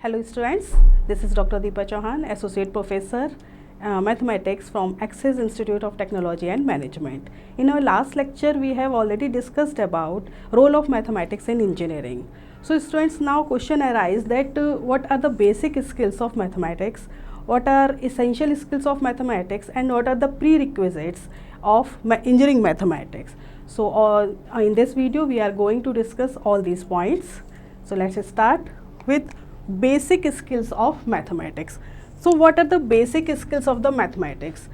Hello students, this is Dr. Deepa Chauhan, Associate Professor Mathematics from Axis Institute of Technology and Management. In our last lecture, we have already discussed about role of mathematics in engineering. So students, now question arise that what are the basic skills of mathematics, what are essential skills of mathematics, and what are the prerequisites of engineering mathematics. So in this video, we are going to discuss all these points. So let's start with basic skills of mathematics. So what are the basic skills of the mathematics?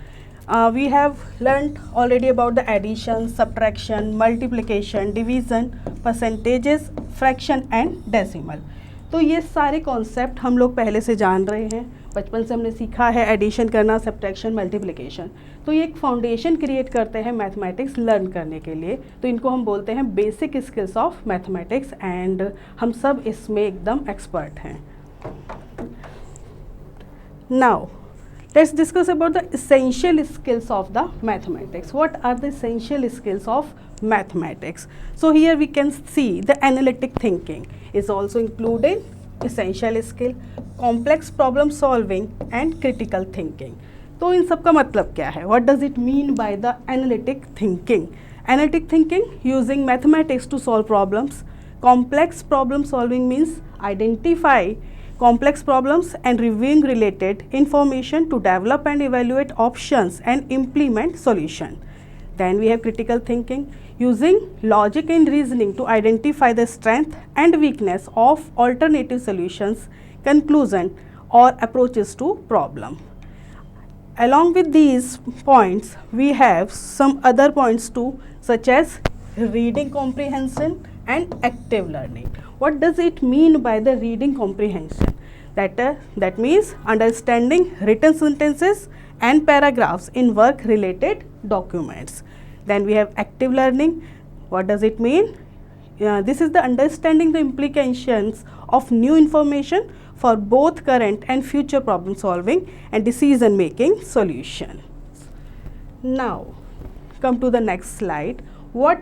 We have learned already about the addition, subtraction, multiplication, division, percentages, fraction and decimal. तो ये सारे concept हम लोग पहले से जान रहे हैं, बचपन से हमने सीखा है एडिशन करना, सब्ट्रैक्शन, मल्टीप्लिकेशन. तो ये एक फाउंडेशन क्रिएट करते हैं मैथमेटिक्स लर्न करने के लिए. तो इनको हम बोलते हैं basic skills of mathematics and हम सब इसमें एकदम एक्सपर्ट हैं. Now let's discuss about the essential skills of the mathematics. What are the essential skills of mathematics? So here we can see the analytic thinking is also included, essential skill, complex problem solving and critical thinking. तो इन सब का मतलब क्या है? What does it mean by the analytic thinking? Analytic thinking using mathematics to solve problems. Complex problem solving means identify complex problems and reviewing related information to develop and evaluate options and implement solution. Then we have critical thinking, using logic and reasoning to identify the strength and weakness of alternative solutions, conclusion or approaches to problem. Along with these points, we have some other points too, such as reading comprehension and active learning. What does it mean by the reading comprehension? That means understanding written sentences and paragraphs in work related documents. Then we have active learning. What does it mean? This is the understanding the implications of new information for both current and future problem solving and decision making solutions. Now come to the next slide. What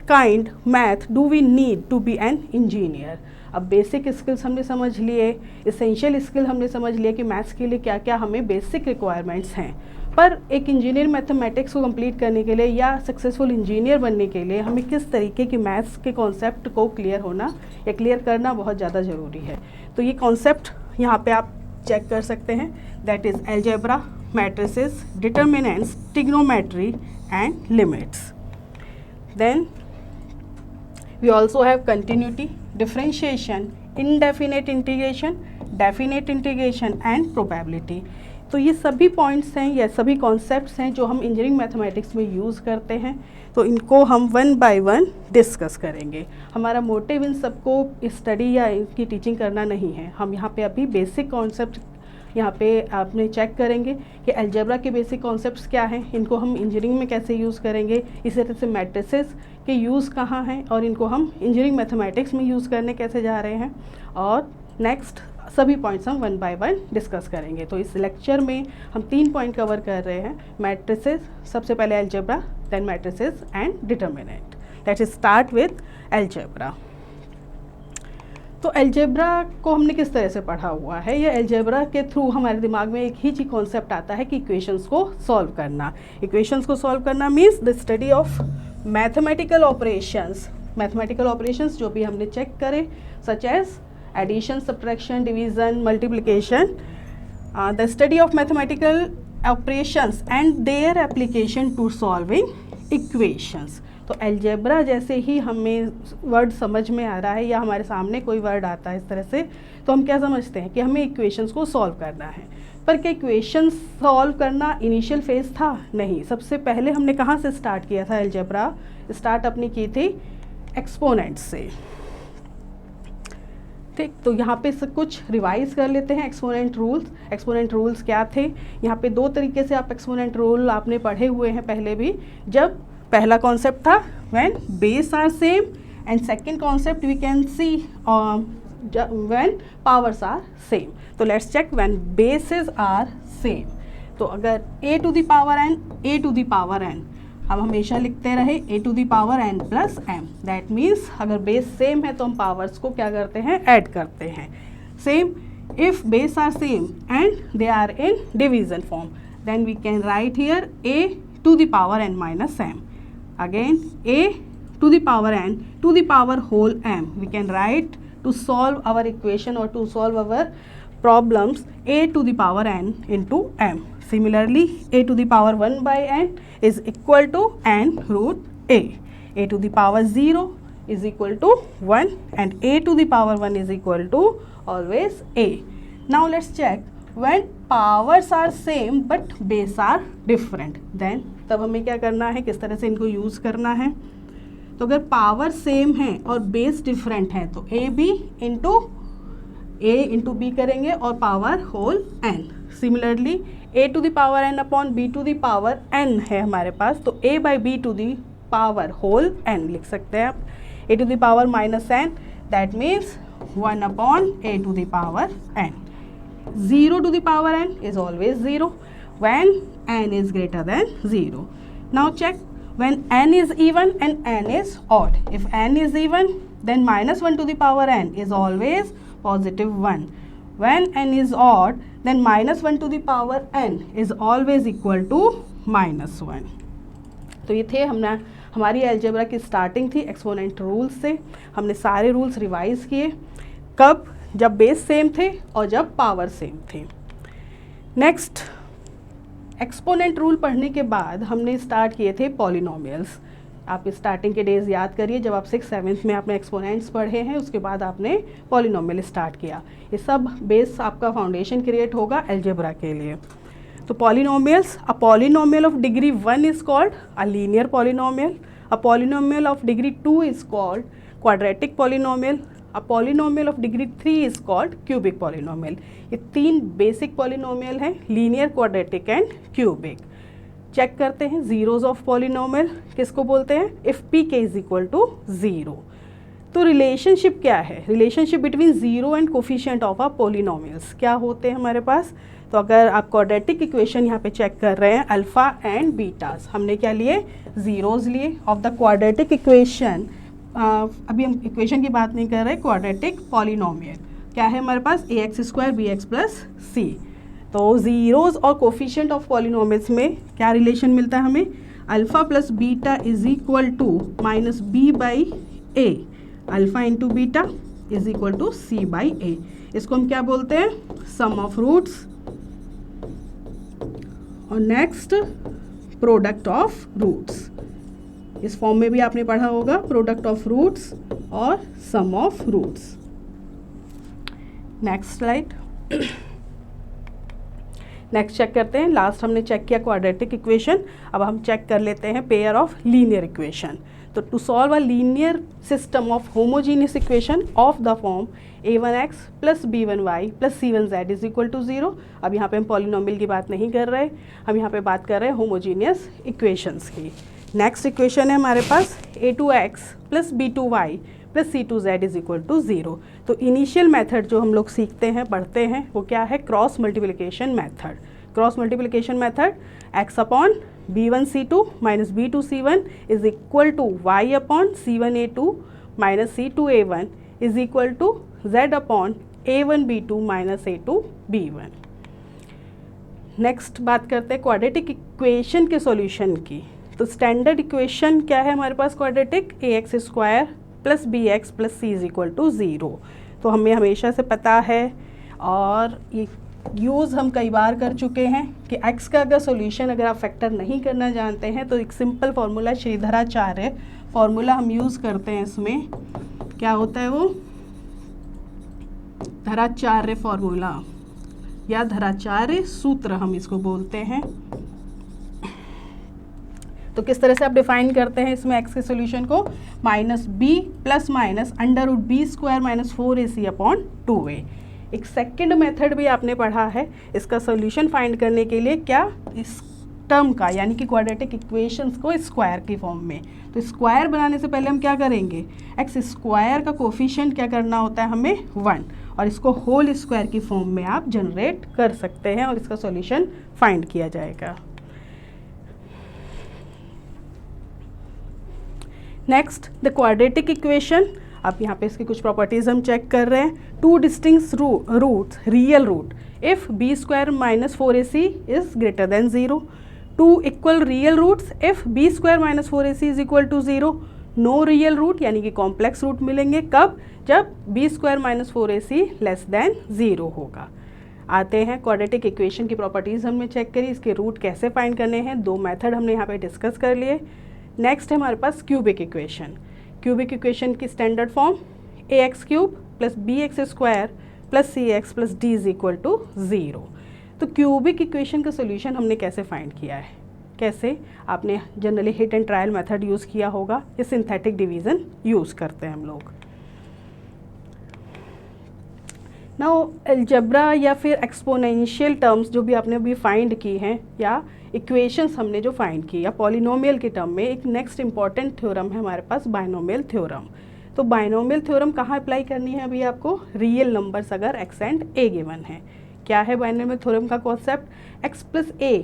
kind math do we need to be an engineer? अब basic skills हमने समझ लिए, essential skill हमने समझ लिए कि maths के लिए क्या क्या हमें बेसिक रिक्वायरमेंट्स हैं. पर एक इंजीनियर मैथमेटिक्स को कंप्लीट करने के लिए या सक्सेसफुल इंजीनियर बनने के लिए हमें किस तरीके की मैथ्स के कॉन्सेप्ट को क्लियर होना या क्लियर करना बहुत ज़्यादा ज़रूरी है. तो ये कॉन्सेप्ट यहाँ पे आप चेक कर सकते हैं. That is algebra, matrices, determinants, trigonometry and limits. Then we also have continuity, differentiation, indefinite integration, definite integration and probability. तो ये सभी पॉइंट्स हैं या सभी कॉन्सेप्ट्स हैं जो हम इंजीनियरिंग मैथमेटिक्स में यूज़ करते हैं. तो इनको हम वन बाय वन डिस्कस करेंगे. हमारा मोटिव इन सबको स्टडी या इनकी टीचिंग करना नहीं है. हम यहाँ पे अभी बेसिक कॉन्सेप्ट यहाँ पे आपने चेक करेंगे कि अलजेब्रा के बेसिक कॉन्सेप्ट्स क्या हैं, इनको हम इंजीनियरिंग में कैसे यूज़ करेंगे, इसी तरह से मैट्रिसेस के यूज़ कहाँ हैं और इनको हम इंजीनियरिंग मैथमेटिक्स में यूज़ करने कैसे जा रहे हैं. और नेक्स्ट सभी पॉइंट्स हम वन बाय वन डिस्कस करेंगे. तो इस लेक्चर में हम 3 पॉइंट कवर कर रहे हैं. मैट्रिसेस, सबसे पहले algebra, then matrices and determinant. Let's start with algebra. तो अलजेब्रा को हमने किस तरह से पढ़ा हुआ है? ये अलजेब्रा के थ्रू हमारे दिमाग में एक ही चीज कॉन्सेप्ट आता है कि इक्वेशंस को सॉल्व करना. इक्वेशंस को सॉल्व करना means the study of mathematical operations. Mathematical operations जो भी हमने चेक करे, such as addition, subtraction, division, multiplication. The study of mathematical operations and their application to solving equations. तो अलजेब्रा जैसे ही हमें वर्ड समझ में आ रहा है या हमारे सामने कोई वर्ड आता है इस तरह से, तो हम क्या समझते हैं कि हमें इक्वेशंस को सॉल्व करना है. पर क्या इक्वेशंस सॉल्व करना इनिशियल फेज था? नहीं. सबसे पहले हमने कहाँ से स्टार्ट किया था? अलजेब्रा स्टार्ट अपनी की थी एक्सपोनेंट से. ठीक, तो यहाँ पे सब कुछ रिवाइज कर लेते हैं. Exponent rules. एक्सपोनेंट रूल्स क्या थे? यहाँ पे 2 तरीके से आप एक्सपोनेंट रूल आपने पढ़े हुए हैं पहले भी. जब पहला कॉन्सेप्ट था when base are same and second concept we can see when powers are same. तो let's check when bases are same. तो अगर a to the power n, a to the power n, हम हमेशा लिखते रहे a to the power n plus m. That means अगर base same है तो हम पावर्स को क्या करते हैं? ऐड करते हैं. Same If base are same and they are in division form, then we can write here a to the power n minus m. Again a to the power n to the power whole m. We can write to solve our equation or to solve our problems a to the power n into m. Similarly, a to the power 1 by n is equal to n root a. A to the power 0 is equal to 1 and a to the power 1 is equal to always a. Now let's check when powers are same but base are different, then तब हमें क्या करना है, किस तरह से इनको use करना है. तो अगर पावर सेम है और बेस डिफरेंट है तो ए बी इंटू बी करेंगे और power whole n. Similarly a to the power n upon b to the power n है हमारे पास, तो a by b to the power whole n लिख सकते हैं आप. a to the power minus n, that means 1 upon a to the power n. 0 to the power n is always 0 when n is greater than 0. Now check when n is even and n is odd. If n is even, then minus 1 to the power n is always positive 1. When n is odd, then minus 1 to the power n is always equal to minus 1. तो ये थे हमारी algebra की starting थी exponent rules से. हमने सारे rules revise किए. कब? जब बेस सेम थे और जब पावर सेम थी. नेक्स्ट एक्सपोनेंट रूल पढ़ने के बाद हमने स्टार्ट किए थे पॉलिनोमियल्स. आप स्टार्टिंग के डेज याद करिए, जब आप 6th-7th में आपने एक्सपोनेंट्स पढ़े हैं, उसके बाद आपने पॉलिनोमियल स्टार्ट किया. ये सब बेस आपका फाउंडेशन क्रिएट होगा अलजेब्रा के लिए. तो polynomials, a polynomial of degree 1 is called a linear polynomial. A polynomial of degree 2 is called quadratic polynomial. A polynomial of degree 3 is called cubic polynomial. ये 3 basic polynomial हैं, linear, quadratic and cubic. Check करते हैं zeros of polynomial किसको बोलते हैं. If p k is equal to 0. तो relationship क्या है? Relationship between zero and coefficient of a polynomials क्या होते हैं हमारे पास. तो अगर आप क्वाड्रेटिक इक्वेशन यहाँ पे चेक कर रहे हैं, अल्फ़ा एंड बीटास, हमने क्या लिए? ज़ीरोज़ लिए. ऑफ द क्वाड्रेटिक इक्वेशन, अभी हम इक्वेशन की बात नहीं कर रहे, क्वाड्रेटिक पॉलिनोमियल क्या है हमारे पास? A x square b x plus c. तो ज़ीरोज़ और कोफिशिएंट ऑफ पॉलिनोमियल्स में क्या रिलेशन मिलता है हमें? Alpha plus beta is equal to minus b by a. Alpha into beta is equal to c by a. इसको हम क्या बोलते हैं? Sum of roots. और नेक्स्ट प्रोडक्ट ऑफ रूट्स. इस फॉर्म में भी आपने पढ़ा होगा, प्रोडक्ट ऑफ रूट्स और sum of roots. Next slide. Next check करते हैं. लास्ट हमने चेक किया क्वाड्रेटिक इक्वेशन, अब हम चेक कर लेते हैं पेयर ऑफ लीनियर इक्वेशन. तो to solve a linear system of homogeneous equation of the form a1x plus b1y plus c1z is equal to 0. अब यहाँ पे हम पॉलिनोमियल की बात नहीं कर रहे, हम यहाँ पे बात कर रहे हैं होमोजीनियस इक्वेशंस की. नेक्स्ट इक्वेशन है हमारे पास a2x plus b2y plus c2z is equal to 0. तो इनिशियल मेथड जो हम लोग सीखते हैं, पढ़ते हैं, वो क्या है? Cross multiplication method. Cross multiplication method x upon b1c2 minus b2c1 is equal to y upon c1a2 minus c2a1 is equal to z upon a1b2 minus a2b1. Next बात करते हैं क्वाड्रेटिक इक्वेशन के सॉल्यूशन की. तो standard equation क्या है हमारे पास quadratic? A x square plus b x plus c is equal to 0. तो हमें हमेशा से पता है और ये यूज़ हम कई बार कर चुके हैं कि x का अगर सॉल्यूशन अगर आप फैक्टर नहीं करना जानते हैं तो एक सिंपल फार्मूला श्रीधराचार्य फार्मूला हम यूज़ करते हैं. इसमें क्या होता है? वो धराचार्य फार्मूला या धराचार्य सूत्र हम इसको बोलते हैं. तो किस तरह से आप डिफाइन करते हैं इसमें x के सॉल्यूशन को? Minus b plus minus under root b square minus 4ac upon 2a. एक सेकंड मेथड भी आपने पढ़ा है इसका सॉल्यूशन फाइंड करने के लिए, क्या? इस टर्म का, यानी कि क्वाड्रेटिक इक्वेशंस को स्क्वायर की फॉर्म में. तो स्क्वायर बनाने से पहले हम क्या करेंगे? एक्स स्क्वायर का कोफिशिएंट क्या करना होता है हमें? 1. और इसको होल स्क्वायर की फॉर्म में आप जनरेट कर सकते हैं और इसका सॉल्यूशन फाइंड किया जाएगा. Next the quadratic equation. अब यहाँ पे इसकी कुछ प्रॉपर्टीज़ हम चेक कर रहे हैं. Two distinct roots, real root, if b square minus 4ac is greater than 0. Two equal real roots, if b square minus 4ac is equal to 0. No real root यानी कि कॉम्प्लेक्स रूट मिलेंगे कब, जब b square minus 4ac less than 0 होगा. आते हैं quadratic equation की properties हमने चेक करी, इसके रूट कैसे फाइंड करने हैं, 2 मेथड हमने यहाँ पे डिस्कस कर लिए. नेक्स्ट है हमारे पास क्यूबिक इक्वेशन. क्यूबिक इक्वेशन की standard form ax³ plus bx² plus cx plus d is equal to 0. तो क्यूबिक इक्वेशन का सोल्यूशन हमने कैसे फाइंड किया है, कैसे, आपने generally hit and trial method use किया होगा, या सिंथेटिक डिवीज़न यूज़ करते हैं हम लोग. नाउ अलजेब्रा या फिर एक्सपोनेंशियल टर्म्स जो भी आपने अभी फाइंड की हैं, या इक्वेशंस हमने जो फाइंड की, या पॉलिनोमियल के टर्म में एक नेक्स्ट इंपॉर्टेंट थ्योरम है हमारे पास, बाइनोमियल थ्योरम. तो बाइनोमियल थ्योरम कहाँ अप्लाई करनी है अभी आपको, रियल नंबर्स अगर x एंड a गिवन है. क्या है बाइनोमियल थ्योरम का कॉन्सेप्ट, x प्लस a,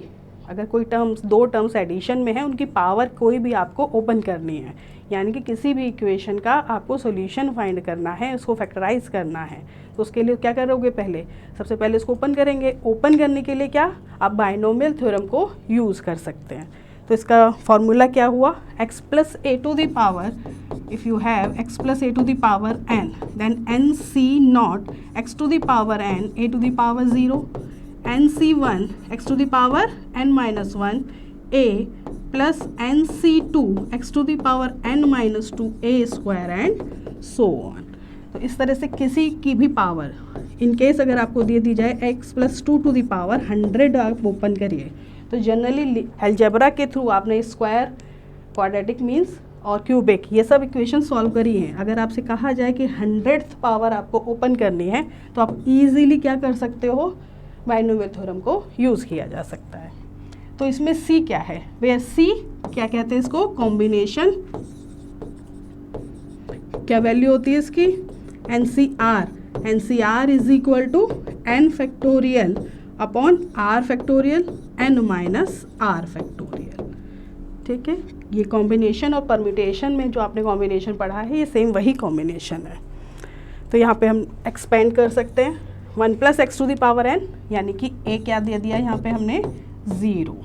अगर कोई टर्म्स, 2 टर्म्स एडिशन में है, उनकी पावर कोई भी आपको ओपन करनी है, यानी कि किसी भी इक्वेशन का आपको सॉल्यूशन फाइंड करना है, उसको फैक्टराइज करना है. तो उसके लिए क्या करोगे, पहले सबसे पहले इसको ओपन करेंगे. ओपन करने के लिए क्या, आप बाइनोमियल थ्योरम को यूज़ कर सकते हैं. तो इसका फॉर्मूला क्या हुआ, x plus a to the power, if you have x plus a to the power n, then nc0 x to the power n a to the power 0, nc1 x to the power n minus 1 a plus nc2 x to the power n minus 2 a square and so on. तो इस तरह से किसी की भी power, in case अगर आपको दी जाए x plus 2 to the power 100 आप ओपन करिए, तो जनरली अलजेब्रा के थ्रू आपने स्क्वायर, क्वाड्रेटिक मीन्स और क्यूबिक, ये सब इक्वेशन सॉल्व करी हैं. अगर आपसे कहा जाए कि 100th पावर आपको ओपन करनी है, तो आप इजीली क्या कर सकते हो, बाइनोमियल थ्योरम को यूज़ किया जा सकता है. तो इसमें C क्या है, वे C क्या कहते हैं इसको, कॉम्बिनेशन, क्या वैल्यू होती है इसकी, NCR is equal to n factorial upon r factorial n minus r factorial. ठीक है, ये कॉम्बिनेशन और परम्यूटेशन में जो आपने कॉम्बिनेशन पढ़ा है, ये सेम वही कॉम्बिनेशन है. तो यहाँ पे हम एक्सपेंड कर सकते हैं 1 plus x to the power n, यानी कि a क्या दे दिया यहाँ पे हमने 0.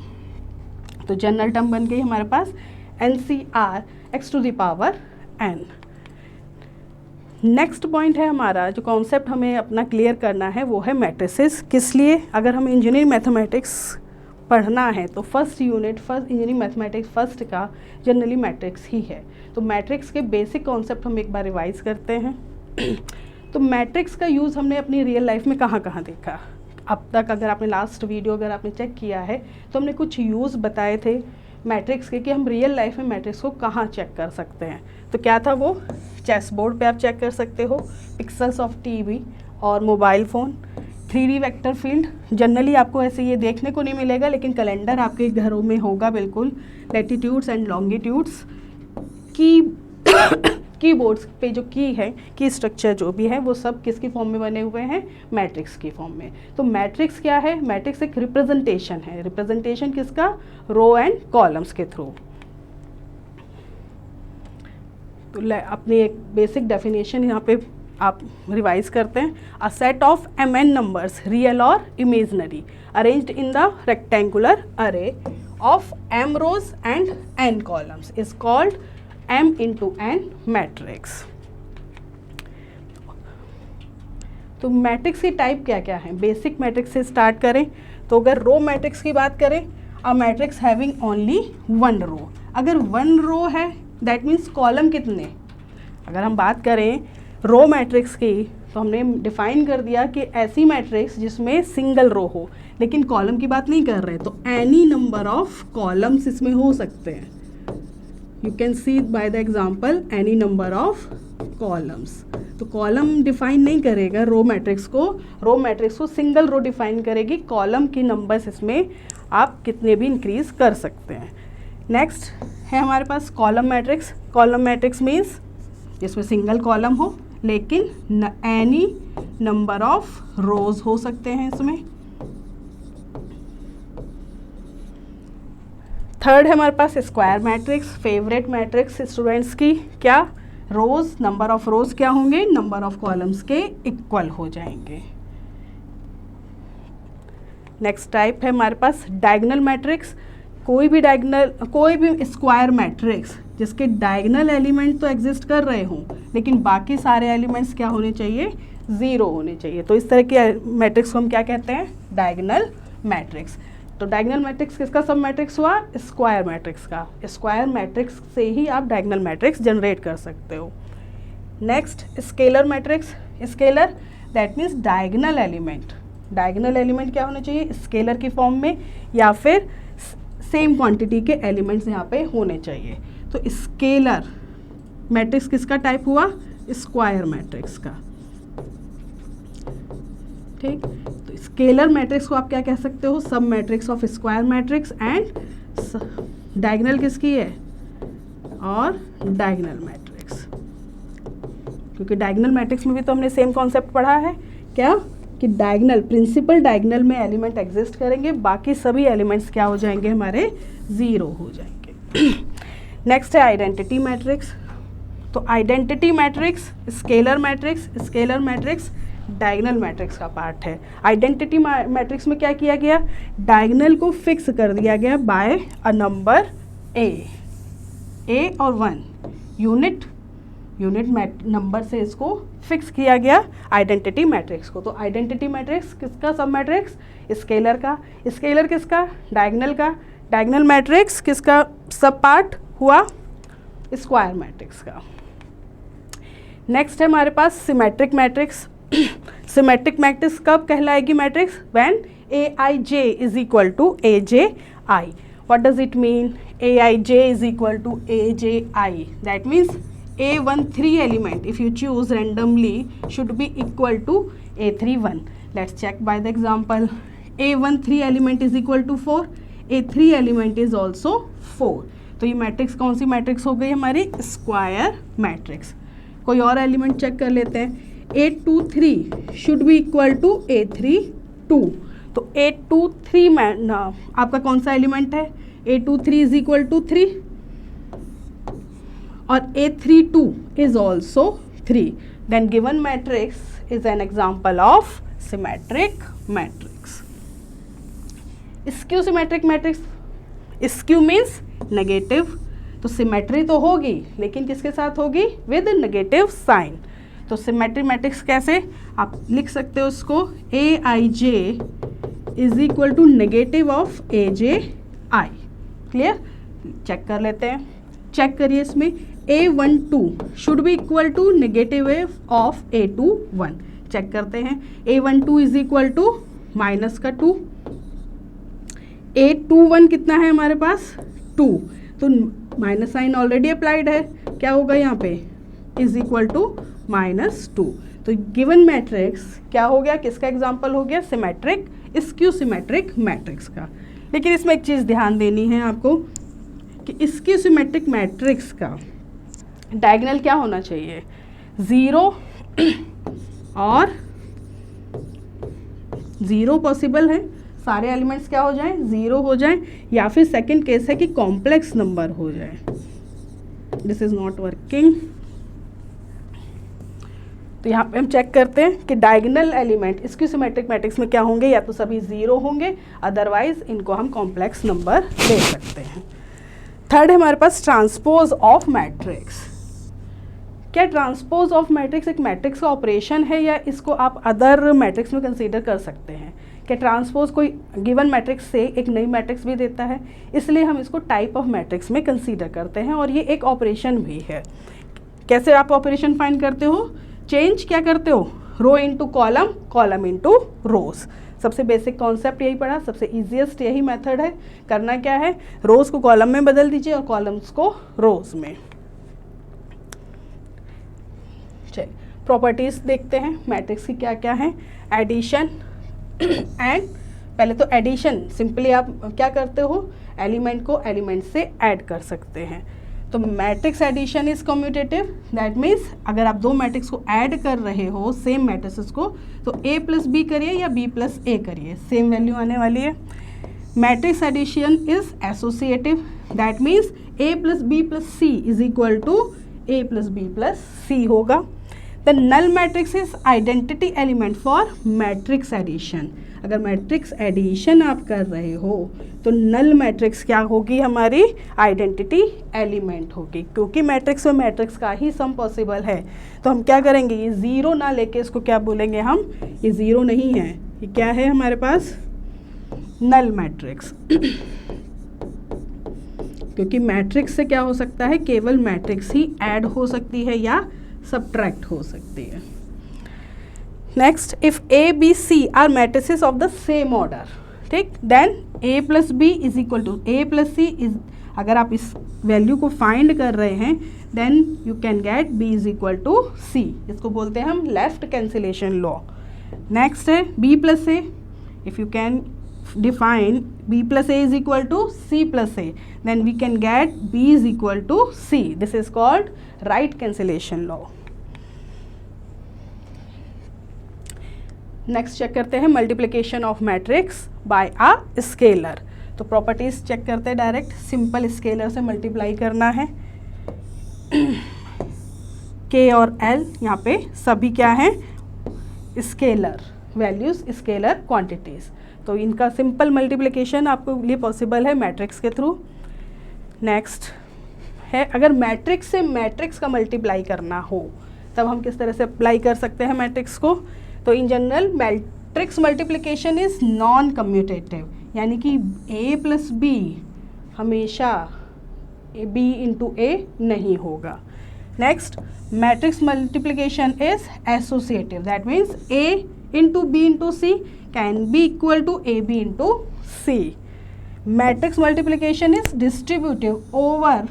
तो जनरल टर्म बन गई हमारे पास NCR x to the power n. Next point है हमारा, जो कॉन्सेप्ट हमें अपना क्लियर करना है, वो है मैट्रिसेस. किस लिए, अगर हमें इंजीनियरिंग मैथमेटिक्स पढ़ना है तो फर्स्ट इंजीनियरिंग मैथमेटिक्स फर्स्ट का जनरली मैट्रिक्स ही है. तो मैट्रिक्स के बेसिक कॉन्सेप्ट हम एक बार रिवाइज करते हैं. तो मैट्रिक्स का यूज़ हमने अपनी रियल लाइफ में कहाँ कहाँ देखा अब तक. अगर आपने लास्ट वीडियो अगर आपने चेक किया है, तो हमने कुछ यूज़ बताए थे मैट्रिक्स के, कि हम रियल लाइफ में मैट्रिक्स को कहाँ चेक कर सकते हैं. तो क्या था वो, चेस बोर्ड पे आप चेक कर सकते हो, पिक्सल्स ऑफ टीवी और mobile phone, 3D vector field. Generally आपको ऐसे ये देखने को नहीं मिलेगा, लेकिन कैलेंडर आपके घरों में होगा बिल्कुल. लैटिट्यूड्स एंड लॉन्गिट्यूड्स, कीबोर्ड्स पे जो की है, की स्ट्रक्चर जो भी है, वो सब किसकी फॉर्म में बने हुए हैं, मैट्रिक्स की फॉर्म में. तो मैट्रिक्स क्या है, मैट्रिक्स एक रिप्रेजेंटेशन है. रिप्रेजेंटेशन किसका, रो एंड कॉलम्स के थ्रू. तो अपनी एक बेसिक डेफिनेशन यहाँ पे आप रिवाइज करते हैं. A set of mn numbers, real और imaginary, arranged in the rectangular array of m rows and n columns is called m into n matrix. तो मैट्रिक्स की टाइप क्या क्या है, बेसिक मैट्रिक्स से स्टार्ट करें. तो अगर रो मैट्रिक्स की बात करें, अ मैट्रिक्स हैविंग ओनली 1 रो. अगर 1 रो है, दैट मीन्स कॉलम कितने. अगर हम बात करें रो मैट्रिक्स की, तो हमने डिफाइन कर दिया कि ऐसी मैट्रिक्स जिसमें सिंगल रो हो, लेकिन कॉलम की बात नहीं कर रहे. तो एनी नंबर ऑफ कॉलम्स इसमें हो सकते हैं. You can see by the example any number of columns. तो कॉलम डिफाइन नहीं करेगा रो मैट्रिक्स को सिंगल रो डिफाइन करेगी. कॉलम की नंबर्स इसमें आप कितने भी इंक्रीज कर सकते हैं. नेक्स्ट है हमारे पास column matrix. Column matrix means जिसमें सिंगल कॉलम हो, लेकिन एनी नंबर ऑफ रोज हो सकते हैं इसमें. थर्ड है हमारे पास square matrix, favourite matrix students की. क्या, रोज, नंबर ऑफ रोज क्या होंगे, नंबर ऑफ कॉलम्स के इक्वल हो जाएंगे। नेक्स्ट टाइप है हमारे पास डायगोनल मैट्रिक्स। कोई भी स्क्वायर मैट्रिक्स जिसके डायगोनल एलिमेंट तो एग्जिस्ट कर रहे हों लेकिन बाकी सारे एलिमेंट्स क्या होने चाहिए, ज़ीरो होने चाहिए। तो इस तरह की मैट्रिक्स को हम क्या कहते हैं, डायगोनल मैट्रिक्स। तो डायगोनल मैट्रिक्स किसका सब मैट्रिक्स हुआ, स्क्वायर मैट्रिक्स का। स्क्वायर मैट्रिक्स से ही आप डायगोनल मैट्रिक्स जनरेट कर सकते हो। Next scalar matrix. Scalar that means diagonal element. Diagonal element क्या होने चाहिए, स्केलर की फॉर्म में या फिर सेम क्वांटिटी के एलिमेंट्स यहाँ पे होने चाहिए। तो स्केलर मैट्रिक्स किसका टाइप हुआ, स्क्वायर मैट्रिक्स का। ठीक, तो स्केलर मैट्रिक्स को आप क्या कह सकते हो, सब matrix of square matrix. And diagonal किसकी है, और डायगोनल मैट्रिक्स, क्योंकि डायगोनल मैट्रिक्स में भी तो हमने सेम कॉन्सेप्ट पढ़ा है क्या, कि डायगोनल, प्रिंसिपल डायगोनल में एलिमेंट एग्जिस्ट करेंगे, बाकी सभी एलिमेंट्स क्या हो जाएंगे, हमारे ज़ीरो हो जाएंगे। नेक्स्ट है आइडेंटिटी मैट्रिक्स। तो identity matrix scalar matrix diagonal matrix का पार्ट है। आइडेंटिटी मैट्रिक्स में क्या किया गया, डायगोनल को फिक्स कर दिया गया बाय अ नंबर ए और 1 यूनिट नंबर से इसको फिक्स किया गया आइडेंटिटी मैट्रिक्स को। तो आइडेंटिटी मैट्रिक्स किसका सब मैट्रिक्स, स्केलर का। स्केलर किसका, डायगोनल का। डायगोनल मैट्रिक्स किसका सब पार्ट हुआ, स्क्वायर मैट्रिक्स का। नेक्स्ट है हमारे पास सिमेट्रिक मैट्रिक्स। सिमेट्रिक मैट्रिक्स कब कहलाएगी matrix, when aij is equal to aj I. What does it mean, aij is equal to aj I? That means a13 element if you choose randomly should be equal to a31. Let's check by the example. a13 element is equal to 4, a3 element is also 4. तो ये matrix कौन सी matrix हो गई हमारी, square matrix. कोई और element check कर लेते हैं। a23 should be equal to a32। तो a23 में आपका कौन सा एलिमेंट है, a23 इज इक्वल टू 3 और a32 is also 3। Then given matrix is an example of symmetric matrix. Skew symmetric matrix, skew means negative. तो सिमेट्री तो होगी लेकिन किसके साथ होगी, विद नेगेटिव साइन। तो सिमेट्री मैट्रिक्स कैसे आप लिख सकते हो उसको, a i j is equal to negative of a j i. Clear, check कर लेते हैं। चेक करिए इसमें, a12 should be equal to negative of a21। Check करते हैं, a12 is equal to minus का 2, a21 कितना है हमारे पास 2, तो माइनस साइन ऑलरेडी अप्लाइड है, क्या होगा यहाँ पे, इज इक्वल टू -2। तो गिवन मैट्रिक्स क्या हो गया, किसका एग्जाम्पल हो गया, सिमेट्रिक स्क्यू सिमेट्रिक मैट्रिक्स का। लेकिन इसमें एक चीज़ ध्यान देनी है आपको कि स्क्यू सिमेट्रिक मैट्रिक्स का डायगोनल क्या होना चाहिए, 0 और 0 पॉसिबल है, सारे एलिमेंट्स क्या हो जाएं, 0 हो जाएं, या फिर सेकंड केस है कि कॉम्प्लेक्स नंबर हो जाए। This is not working. तो यहाँ पे हम चेक करते हैं कि diagonal element skew symmetric matrix में क्या होंगे, या तो सभी 0 होंगे, अदरवाइज इनको हम कॉम्प्लेक्स नंबर ले सकते हैं। थर्ड है हमारे पास ट्रांसपोज ऑफ मैट्रिक्स। क्या ट्रांसपोज ऑफ मैट्रिक्स एक मैट्रिक्स का ऑपरेशन है, या इसको आप अदर मैट्रिक्स में कंसीडर कर सकते हैं। कि ट्रांसपोज कोई गिवन मैट्रिक्स से एक नई मैट्रिक्स भी देता है, इसलिए हम इसको टाइप ऑफ मैट्रिक्स में कंसीडर करते हैं, और ये एक ऑपरेशन भी है। कैसे आप ऑपरेशन फाइंड करते हो, चेंज क्या करते हो, row into column, column into rows. सबसे बेसिक कॉन्सेप्ट यही पढ़ा, सबसे इजीएस्ट यही मेथड है। करना क्या है, रोज को कॉलम में बदल दीजिए और कॉलम्स को रोज में। चलिए प्रॉपर्टीज देखते हैं मैट्रिक्स की क्या क्या है। एडिशन एंड, पहले तो एडिशन सिंपली आप क्या करते हो, एलिमेंट को एलिमेंट से ऐड कर सकते हैं। तो matrix addition is commutative, that means अगर आप दो मैट्रिक्स को ऐड कर रहे हो सेम मैट्रिक्स को, तो a प्लस बी करिए या b प्लस a करिए, सेम वैल्यू आने वाली है। Matrix addition is associative, that means a plus b plus c is equal to A plus b plus c होगा। The null matrix is identity element for matrix addition. अगर matrix addition आप कर रहे हो तो नल मैट्रिक्स क्या होगी, हमारी आइडेंटिटी एलिमेंट होगी, क्योंकि मैट्रिक्स में मैट्रिक्स का ही सम पॉसिबल है। तो हम क्या करेंगे, ये ज़ीरो ना लेके इसको क्या बोलेंगे हम, ये ज़ीरो नहीं है, ये क्या है हमारे पास, नल मैट्रिक्स। क्योंकि मैट्रिक्स से क्या हो सकता है, केवल मैट्रिक्स ही ऐड हो सकती है या सब्ट्रैक्ट हो सकती है। Next, if a b c are matrices of the same order, ठीक, then a plus b is equal to a plus c is, अगर आप इस वैल्यू को फाइंड कर रहे हैं then you can get b is equal to c. इसको बोलते हैं हम लेफ्ट कैंसिलेशन लॉ। नेक्स्ट है b plus a, if you can define b plus a is equal to c plus a, then we can get b is equal to c. This is called right cancellation law. Next चेक करते हैं multiplication of matrix by a scalar. तो properties चेक करते हैं direct, simple scalar से multiply करना है। k और l यहाँ पे सभी क्या हैं, स्केलर वैल्यूज, स्केलर क्वांटिटीज़, तो इनका सिंपल मल्टीप्लिकेशन आपको लिए पॉसिबल है मैट्रिक्स के थ्रू। नेक्स्ट है, अगर मैट्रिक्स से मैट्रिक्स का मल्टीप्लाई करना हो तब हम किस तरह से अप्लाई कर सकते हैं मैट्रिक्स को। तो in general matrix multiplication is non commutative, यानी कि a प्लस बी हमेशा b इंटू a नहीं होगा। Next, matrix multiplication is associative, that means a into b into c can be equal to AB into C. Matrix multiplication is distributive over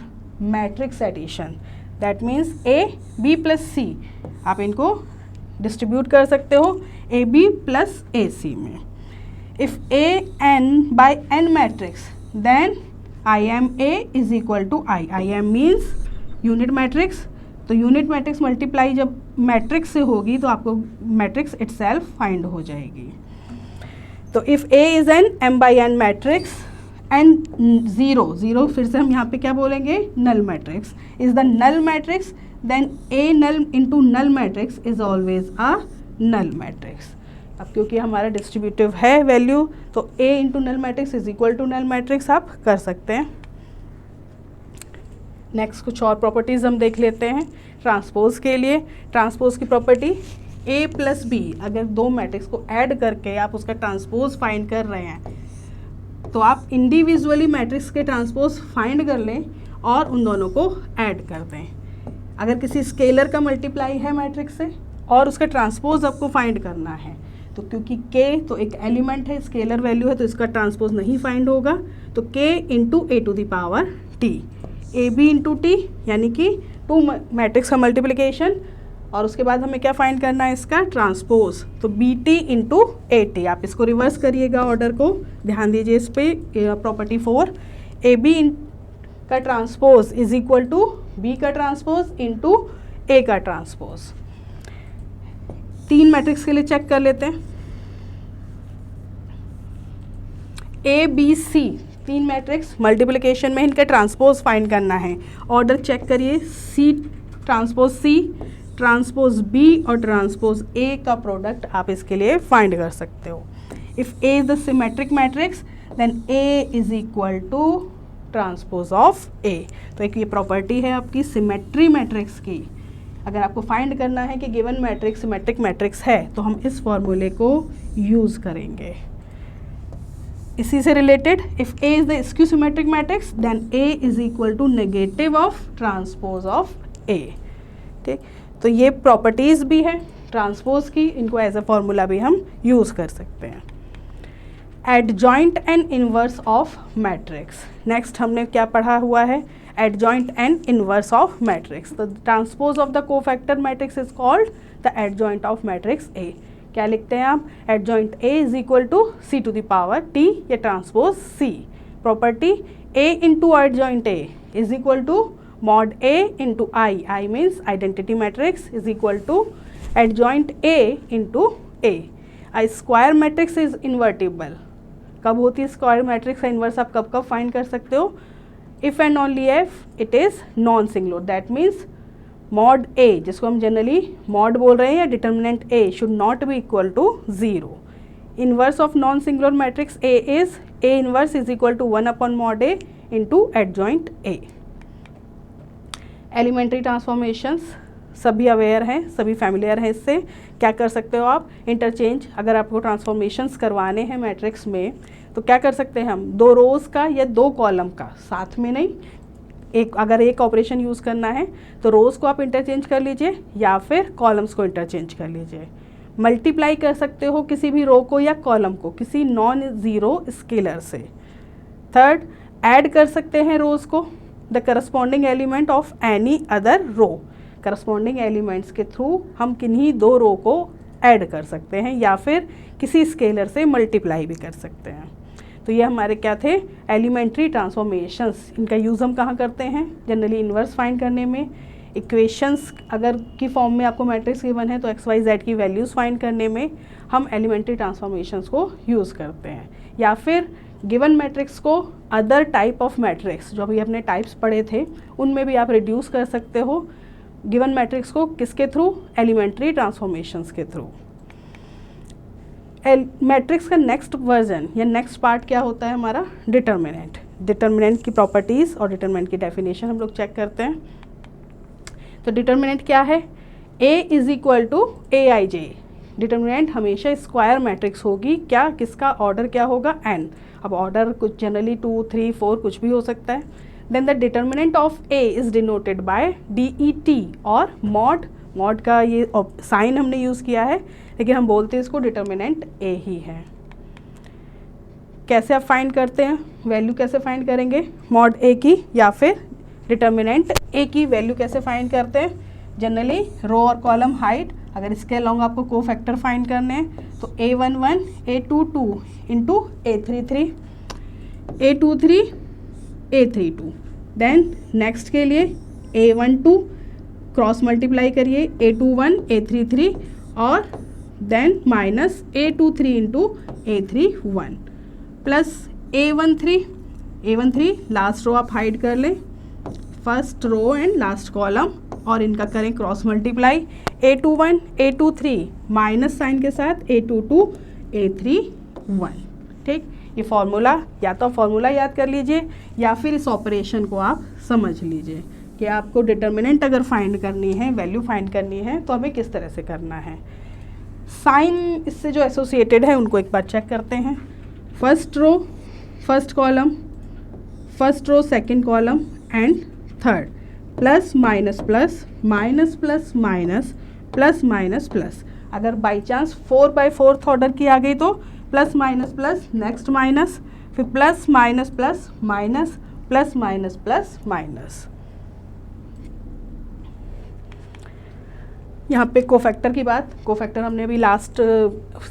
matrix addition. That means A, B plus C. आप इनको distribute कर सकते हो AB plus AC में. If A n by n matrix, then IMA is equal to I. IM means unit matrix. तो unit matrix multiply जब matrix से होगी तो आपको मैट्रिक्स इटसेल्फ फाइंड हो जाएगी। तो if A is an m by n matrix and zero फिर से हम यहाँ पे क्या बोलेंगे, null matrix is the null matrix, then A null into null matrix is always a null matrix. अब क्योंकि हमारा डिस्ट्रीब्यूटिव है वैल्यू तो A into null matrix is equal to null matrix आप कर सकते हैं। नेक्स्ट कुछ और प्रॉपर्टीज़ हम देख लेते हैं ट्रांसपोज के लिए। ट्रांसपोज की प्रॉपर्टी a प्लस बी, अगर दो मैट्रिक्स को ऐड करके आप उसका ट्रांसपोज फाइंड कर रहे हैं तो आप इंडिविजुअली मैट्रिक्स के ट्रांसपोज फाइंड कर लें और उन दोनों को ऐड कर दें। अगर किसी स्केलर का मल्टीप्लाई है मैट्रिक्स से और उसका ट्रांसपोज आपको फाइंड करना है तो क्योंकि k तो एक एलिमेंट है, स्केलर वैल्यू है, तो इसका ट्रांसपोज नहीं फाइंड होगा, तो k into A to the power t, A B into T, यानी कि टू मैट्रिक्स का मल्टीप्लिकेशन और उसके बाद हमें क्या फाइंड करना है, इसका ट्रांसपोज, तो B T into A T. आप इसको रिवर्स करिएगा ऑर्डर को, ध्यान दीजिए इस पर। प्रॉपर्टी 4, ए बी का transpose is equal to B का ट्रांसपोज इंटू ए का ट्रांसपोज। तीन मैट्रिक्स के लिए चेक कर लेते हैं। ए बी सी तीन मैट्रिक्स मल्टीप्लिकेशन में इनका ट्रांसपोज फाइंड करना है। ऑर्डर चेक करिए, c transpose c, transpose b और ट्रांसपोज ए का प्रोडक्ट आप इसके लिए फाइंड कर सकते हो। If a is the symmetric matrix then a is equal to transpose of a. तो एक ये प्रॉपर्टी है आपकी सिमेट्री मैट्रिक्स की। अगर आपको फाइंड करना है कि गिवन मैट्रिक्स सिमेट्रिक मैट्रिक्स है तो हम इस फॉर्मूले को यूज़ करेंगे। इसी से related, if a is the skew symmetric matrix then a is equal to negative of transpose of a. ठीक, तो ये प्रॉपर्टीज़ भी है ट्रांसपोज की, इनको एज अ फॉर्मूला भी हम यूज़ कर सकते हैं। Adjoint and inverse of matrix. Next हमने क्या पढ़ा हुआ है, adjoint and inverse of matrix. तो transpose of the cofactor matrix is called the adjoint of matrix A. क्या लिखते हैं आप, adjoint A is equal to C to the power T, ये transpose C. Property A into adjoint A is equal to mod A into I means identity matrix is equal to adjoint A into A. A square matrix is invertible. कब होती है square matrix का inverse, आप कब find कर सकते हो, if and only if it is non singular, that means mod A, जिसको हम जनरली मॉड बोल रहे हैं, या determinant A should not be equal to 0. Inverse of non singular matrix A is A inverse is equal to 1 upon mod A into adjoint A. Elementary transformations सभी aware हैं, सभी familiar हैं इससे. क्या कर सकते हो आप, इंटरचेंज. अगर आपको ट्रांसफॉर्मेशंस करवाने हैं मैट्रिक्स में तो क्या कर सकते हैं हम, 2 रोज़ का या 2 कॉलम का, साथ में नहीं. अगर एक ऑपरेशन यूज़ करना है तो रोज़ को आप इंटरचेंज कर लीजिए या फिर कॉलम्स को इंटरचेंज कर लीजिए. मल्टीप्लाई कर सकते हो किसी भी रो को या कॉलम को किसी नॉन ज़ीरो स्केलर से. थर्ड, ऐड कर सकते हैं रोज़ को, the corresponding element of any other row. Corresponding elements के थ्रू हम किन्हीं 2 रो को ऐड कर सकते हैं या फिर किसी स्केलर से मल्टीप्लाई भी कर सकते हैं. तो ये हमारे क्या थे, एलिमेंट्री ट्रांसफॉर्मेशंस. इनका यूज़ हम कहाँ करते हैं, जनरली इन्वर्स फाइंड करने में. इक्वेशंस अगर की फॉर्म में आपको मैट्रिक्स गिवन है तो एक्स वाई जेड की वैल्यूज़ फाइंड करने में हम एलिमेंट्री ट्रांसफॉर्मेशंस को यूज़ करते हैं. या फिर गिवन मैट्रिक्स को अदर टाइप ऑफ मैट्रिक्स, जो अभी अपने टाइप्स पढ़े थे उनमें भी आप रिड्यूस कर सकते हो गिवन मैट्रिक्स को. किसके थ्रू, एलिमेंट्री ट्रांसफॉर्मेशंस के थ्रू. मैट्रिक्स का नेक्स्ट वर्जन या नेक्स्ट पार्ट क्या होता है हमारा, डिटर्मिनेंट. डिटर्मिनेंट की प्रॉपर्टीज़ और डिटर्मिनेंट की डेफिनेशन हम लोग चेक करते हैं. तो डिटर्मिनेंट क्या है, A is equal to a i j. Determinant हमेशा स्क्वायर मैट्रिक्स होगी. क्या, किसका ऑर्डर क्या होगा, n. अब ऑर्डर कुछ जनरली 2, 3, 4 कुछ भी हो सकता है. Then the determinant of A is denoted by DET और मॉड. मॉड का ये साइन हमने यूज़ किया है लेकिन हम बोलते हैं इसको डिटर्मिनेंट A ही है. कैसे आप फाइंड करते हैं, वैल्यू कैसे फाइंड करेंगे मॉड A की, या फिर डिटर्मिनेंट A की वैल्यू कैसे फाइंड करते हैं. जनरली रो और कॉलम हाइट, अगर इसके अलॉन्ग आपको कोफैक्टर फाइंड करने हैं तो A11 A22 into A33 A23 A32. Then next के लिए A12 क्रॉस मल्टीप्लाई करिए A21 A33 और then minus A23 into A31 plus A13 last row आप हाइड कर लें, first row and last column, और इनका करें cross multiply. A21 A23 minus sign के साथ A22 A31. ठीक, ये फॉर्मूला, या तो फॉर्मूला याद कर लीजिए या फिर इस ऑपरेशन को आप समझ लीजिए कि आपको डिटर्मिनेंट अगर फाइंड करनी है, वैल्यू फाइंड करनी है तो हमें किस तरह से करना है. साइन इससे जो एसोसिएटेड है उनको एक बार चेक करते हैं. First row first column, first row second column and third, plus minus plus minus plus minus plus minus plus. अगर बाई चांस 4/4 ऑर्डर की आ गई तो plus minus plus, next minus, फिर plus minus plus minus plus minus plus minus. यहाँ पे cofactor की बात, कोफैक्टर हमने अभी लास्ट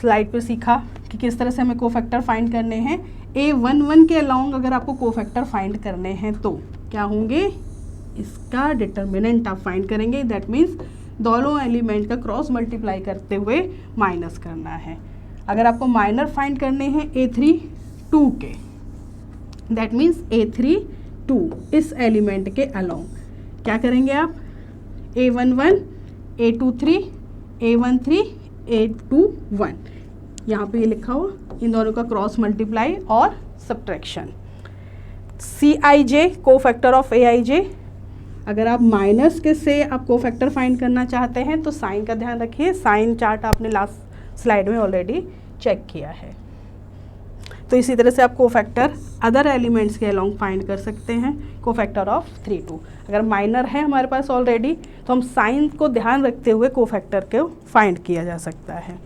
स्लाइड पे सीखा कि किस तरह से हमें कोफैक्टर फाइंड करने हैं. A11 के अलॉन्ग अगर आपको कोफैक्टर फाइंड करने हैं तो क्या होंगे, इसका डिटर्मिनेंट आप फाइंड करेंगे. दैट मीन्स दोनों एलिमेंट का क्रॉस मल्टीप्लाई करते हुए माइनस करना है. अगर आपको माइनर फाइंड करने हैं A32 के, दैट मीन्स A32 इस एलिमेंट के अलॉन्ग क्या करेंगे आप, A11 A23 A13 A21, यहाँ पे ये लिखा हुआ, इन दोनों का क्रॉस मल्टीप्लाई और subtraction. CIJ cofactor of AIJ. अगर आप माइनस के से आप कोफैक्टर फाइंड करना चाहते हैं तो साइन का ध्यान रखिए. साइन चार्ट आपने लास्ट स्लाइड में ऑलरेडी चेक किया है. तो इसी तरह से आप कोफैक्टर अदर एलिमेंट्स के अलॉन्ग फाइंड कर सकते हैं. कोफैक्टर ऑफ 3, 2 अगर माइनर है हमारे पास ऑलरेडी तो हम साइन को ध्यान रखते हुए कोफैक्टर को फाइंड किया जा सकता है.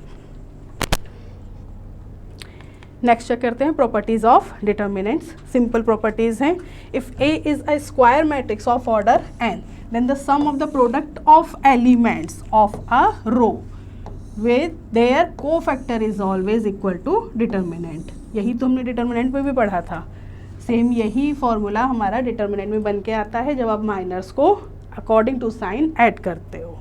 नेक्स्ट चेक करते हैं properties of determinants. Simple properties हैं. If A is a square matrix of order n, then the sum of the product of elements of a row with their cofactor is always equal to determinant. यही तो हमने determinant में भी पढ़ा था. Same यही formula हमारा determinant में बन के आता है जब आप माइनर्स को अकॉर्डिंग टू साइन ऐड करते हो.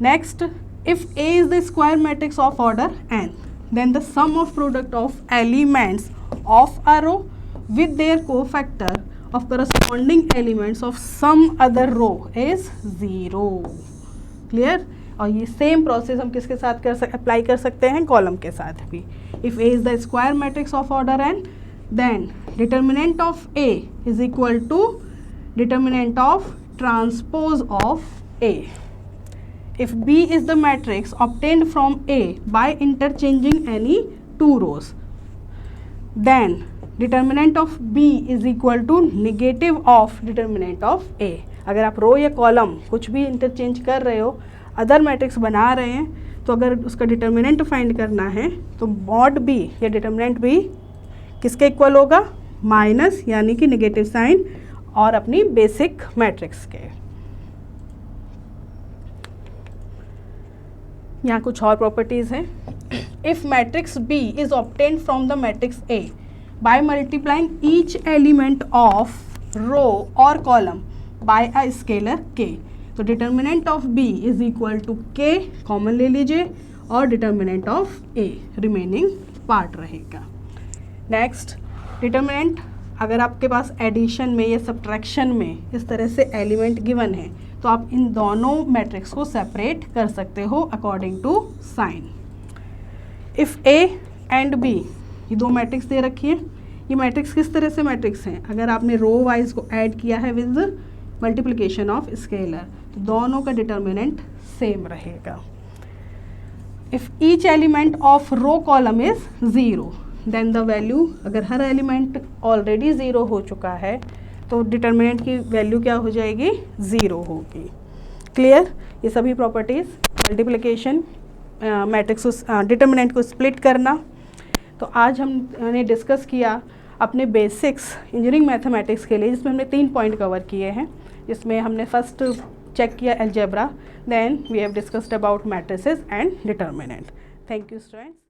Next, if A is the square matrix of order n, then the sum of product of elements of a row with their cofactor of corresponding elements of some other row is 0. Clear? और ये same process हम किसके साथ apply कर सकते हैं? Column के साथ भी. If A is the square matrix of order n, then determinant of A is equal to determinant of transpose of A. If B is the matrix obtained from A by interchanging any two rows, then determinant of B is equal to negative of determinant of A. अगर आप रो या column कुछ भी interchange कर रहे हो, other matrix बना रहे हैं, तो अगर उसका डिटर्मिनेंट फाइंड करना है तो मॉड बी या डिटर्मिनेंट बी किसके इक्वल होगा? माइनस यानी कि नेगेटिव साइन और अपनी बेसिक मैट्रिक्स के. यहाँ कुछ और प्रॉपर्टीज़ हैं. If matrix B is obtained from the matrix A by multiplying each element of row or column by a scalar k, तो determinant of B is equal to k common ले लीजिए और determinant of A remaining part रहेगा. Next, determinant अगर आपके पास addition में या subtraction में इस तरह से एलिमेंट गिवन है तो आप इन दोनों मैट्रिक्स को सेपरेट कर सकते हो according to sign. If A and B ये दो मैट्रिक्स दे रखी है. ये मैट्रिक्स किस तरह से मैट्रिक्स हैं? अगर आपने रो वाइज को ऐड किया है विद मल्टीप्लिकेशन ऑफ स्केलर तो दोनों का डिटर्मिनेंट सेम रहेगा. If each element of row column is 0, then the value, अगर हर एलिमेंट ऑलरेडी 0 हो चुका है तो डिटर्मिनेंट की वैल्यू क्या हो जाएगी? 0 होगी. क्लियर? ये सभी प्रॉपर्टीज़, मल्टीप्लिकेशन, मैट्रिक्स डिटर्मिनेंट को स्प्लिट करना. तो आज हमने डिस्कस किया अपने बेसिक्स इंजीनियरिंग मैथमेटिक्स के लिए, जिसमें हमने 3 पॉइंट कवर किए हैं. जिसमें हमने फर्स्ट चेक किया algebra, then we have discussed about matrices and determinant. Thank you students.